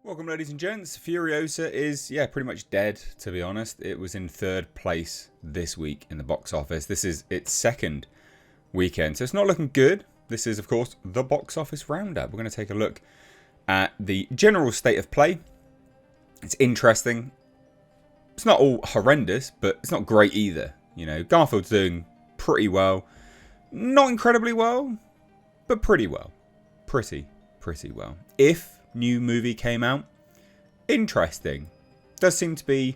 Welcome, ladies and gents. Furiosa is, pretty much dead, to be honest. It was in third place this week in the box office. This is its second weekend, so it's not looking good. This is, of course, the box office roundup. We're going to take a look at the general state of play. It's interesting. It's not all horrendous, but it's not great either. You know, Garfield's doing pretty well. Not incredibly well, but pretty well. Pretty well. If new movie came out, interesting. Does seem to be,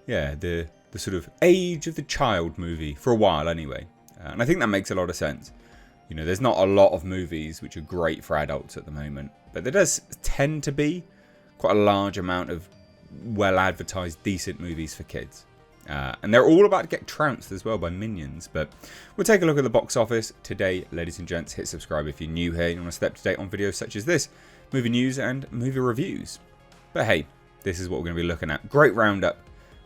the sort of age of the child movie for a while anyway. And I think that makes a lot of sense. You know, there's not a lot of movies which are great for adults at the moment, but there does tend to be quite a large amount of well-advertised, decent movies for kids. And they're all about to get trounced as well by Minions. But we'll take a look at the box office today, ladies and gents. Hit subscribe if you're new here and you want to stay up to date on videos such as this, movie news and movie reviews. But hey, this is what we're going to be looking at. Great roundup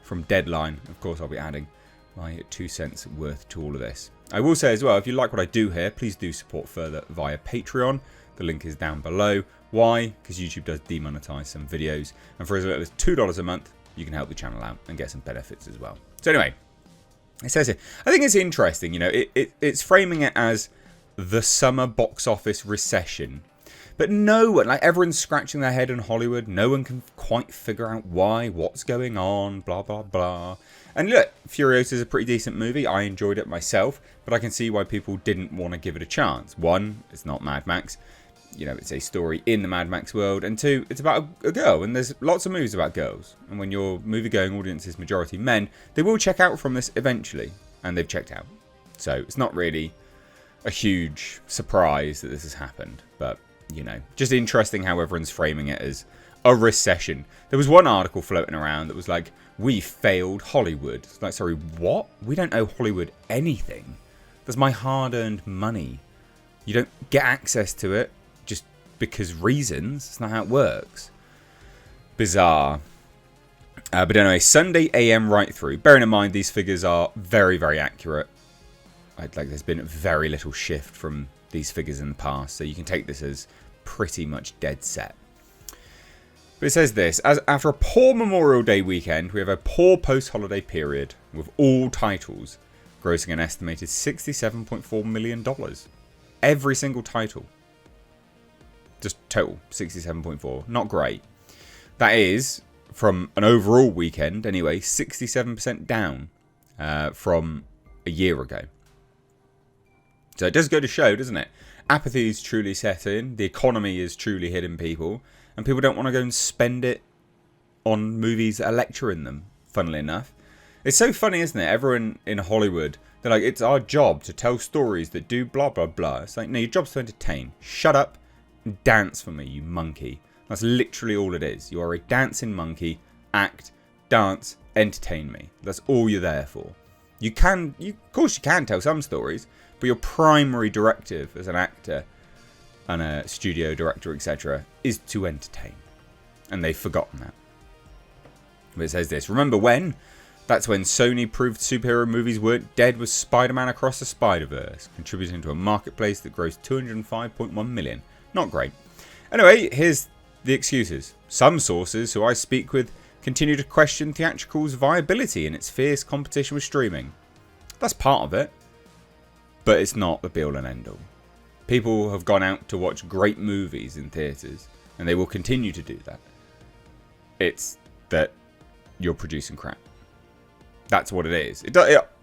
from Deadline. Of course, I'll be adding my 2 cents worth to all of this. I will say as well, if you like what I do here, please do support further via Patreon. The link is down below. Why? Because YouTube does demonetize some videos. And for as little as $2 a month, you can help the channel out and get some benefits as well. So anyway, it says here, I think it's interesting, you know, it's framing it as the summer box office recession. But no one, like everyone's scratching their head in Hollywood. No one can quite figure out why, what's going on, blah, blah, blah. And look, Furiosa is a pretty decent movie. I enjoyed it myself, but I can see why people didn't want to give it a chance. One, it's not Mad Max. You know, it's a story in the Mad Max world. And two, it's about a girl. And there's lots of movies about girls. And when your movie-going audience is majority men, they will check out from this eventually. And they've checked out. So it's not really a huge surprise that this has happened. But, you know, just interesting how everyone's framing it as a recession. There was one article floating around that was like, we failed Hollywood. It's like, sorry, what? We don't owe Hollywood anything. That's my hard-earned money. You don't get access to it just because reasons. That's not how it works. Bizarre. But anyway, Sunday AM right through. Bearing in mind these figures are very, very accurate. There's been very little shift from these figures in the past, so you can take this as pretty much dead set. But it says this, as after a poor Memorial Day weekend, we have a poor post-holiday period, with all titles grossing an estimated $67.4 million. Every single title. Just total, 67.4. Not great. That is, from an overall weekend, anyway, 67% down from a year ago. So it does go to show, doesn't it? Apathy is truly set in. The economy is truly hitting people. And people don't want to go and spend it on movies that are lecturing them, funnily enough. It's so funny, isn't it? Everyone in Hollywood, they're like, it's our job to tell stories that do blah, blah, blah. It's like, no, your job's to entertain. Shut up and dance for me, you monkey. That's literally all it is. You are a dancing monkey. Act, dance, entertain me. That's all you're there for. Of course you can tell some stories, but your primary directive as an actor and a studio director, etc., is to entertain. And they've forgotten that. But it says this, remember when? That's when Sony proved superhero movies weren't dead with Spider-Man Across the Spider-Verse, contributing to a marketplace that grossed $205.1 million. Not great. Anyway, here's the excuses. Some sources who I speak with continue to question theatrical's viability in its fierce competition with streaming. That's part of it. But it's not the be-all and end-all. People have gone out to watch great movies in theatres, and they will continue to do that. It's that you're producing crap. That's what it is. It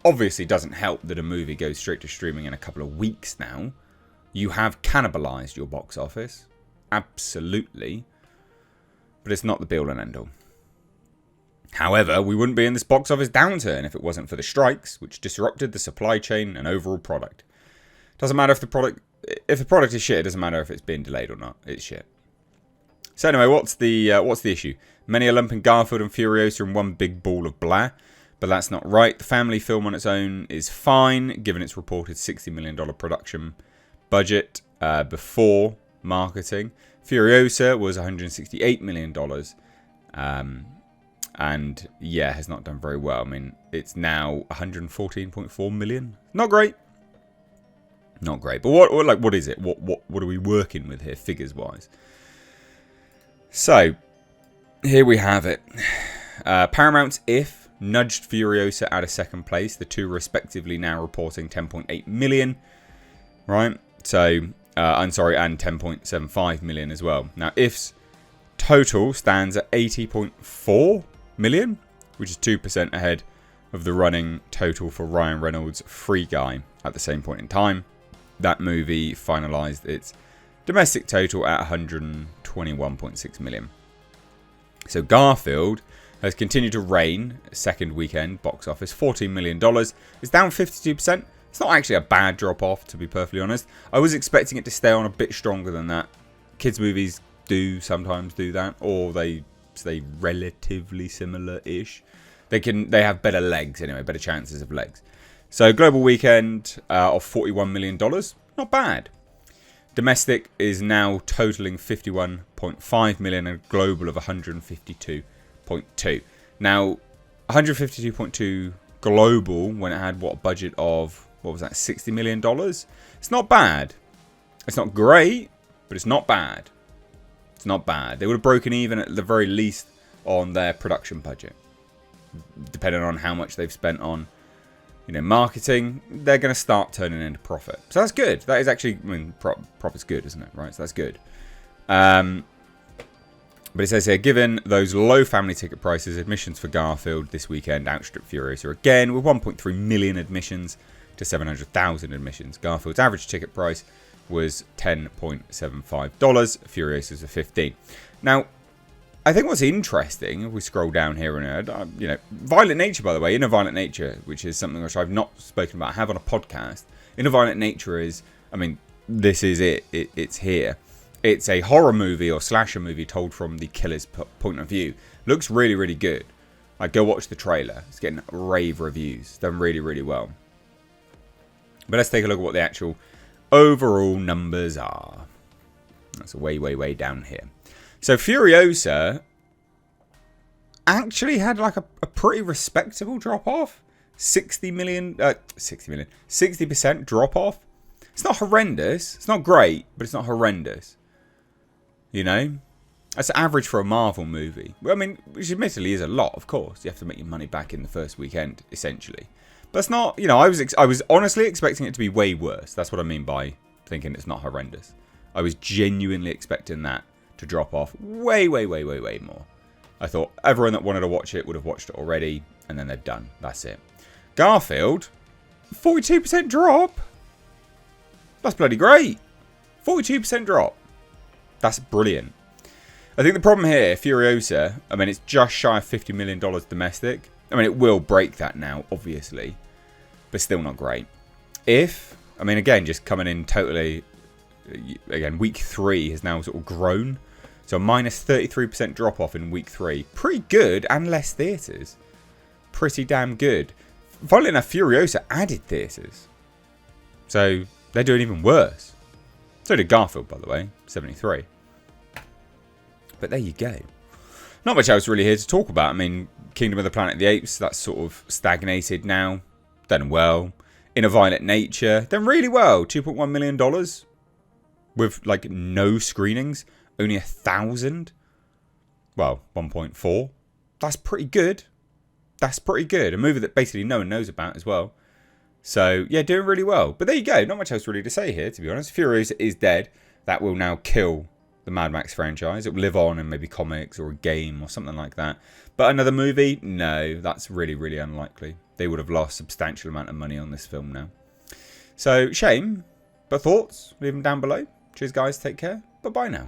obviously doesn't help that a movie goes straight to streaming in a couple of weeks now. You have cannibalised your box office. Absolutely. But it's not the be-all and end-all. However, we wouldn't be in this box office downturn if it wasn't for the strikes, which disrupted the supply chain and overall product. Doesn't matter if the product is shit, it doesn't matter if it's being delayed or not. It's shit. So anyway, what's the issue? Many are lumping Garfield and Furiosa in one big ball of blah, but that's not right. The family film on its own is fine, given its reported $60 million production budget before marketing. Furiosa was $168 million. And yeah, has not done very well. I mean, it's now 114.4 million. Not great. Not great. But what is it? What are we working with here, figures wise? So here we have it. Paramount's If nudged Furiosa out of second place. The two respectively now reporting 10.8 million. Right? So, I'm sorry, and 10.75 million as well. Now, If's total stands at 80.4 million, which is 2% ahead of the running total for Ryan Reynolds' Free Guy at the same point in time. That movie finalised its domestic total at 121.6 million. So Garfield has continued to reign second weekend box office, $14 million. It's down 52%. It's not actually a bad drop off, to be perfectly honest. I was expecting it to stay on a bit stronger than that. Kids' movies do sometimes do that, or they stay relatively similar-ish. They have better legs anyway, better chances of legs. So global weekend of $41 million, not bad. Domestic is now totaling 51.5 million and global of 152.2. Now, 152.2 global when it had what, a budget of, what was that, $60 million? It's not bad. It's not great, but it's not bad. It's not bad. They would have broken even at the very least on their production budget. Depending on how much they've spent on, marketing, they're going to start turning into profit. So that's good. That is actually, profit's good, isn't it? Right, so that's good. But it says here, given those low family ticket prices, admissions for Garfield this weekend outstripped Furiosa again with 1.3 million admissions to 700,000 admissions. Garfield's average ticket price was $10.75. Furiosa's a $15. Now, I think what's interesting, if we scroll down here and Violent Nature, by the way, Inner Violent Nature, which is something which I've not spoken about, I have on a podcast. Inner Violent Nature is, this is it. It's here. It's a horror movie or slasher movie told from the killer's point of view. Looks really, really good. Go watch the trailer. It's getting rave reviews. It's done really, really well. But let's take a look at what the actual overall numbers are. That's way, way, way down here. So Furiosa actually had a pretty respectable drop-off. 60% drop-off. It's not horrendous. It's not great, but it's not horrendous. That's average for a Marvel movie. Which admittedly is a lot, of course. You have to make your money back in the first weekend, essentially. But it's not, I was honestly expecting it to be way worse. That's what I mean by thinking it's not horrendous. I was genuinely expecting that to drop off way, way, way, way, way more. I thought everyone that wanted to watch it would have watched it already, and then they're done. That's it. Garfield, 42% drop. That's bloody great. 42% drop. That's brilliant. I think the problem here, Furiosa, it's just shy of $50 million domestic. It will break that now, obviously, but still not great. If, again, just coming in totally, again, week 3 has now sort of grown. So minus 33% drop off in week 3. Pretty good, and less theatres. Pretty damn good. Funnily enough, Furiosa added theatres. So they're doing even worse. So did Garfield, by the way, 73. But there you go. Not much else really here to talk about. Kingdom of the Planet of the Apes, that's sort of stagnated now. Done well. Inner Violent Nature, done really well. $2.1 million. With, no screenings. Only 1,000. Well, 1.4. That's pretty good. That's pretty good. A movie that basically no one knows about as well. So, yeah, doing really well. But there you go. Not much else really to say here, to be honest. Furiosa is dead. That will now kill the Mad Max franchise. It will live on in maybe comics or a game or something like that. But another movie? No, that's really, really unlikely. They would have lost a substantial amount of money on this film now. So, shame. But thoughts? Leave them down below. Cheers, guys. Take care. Bye-bye now.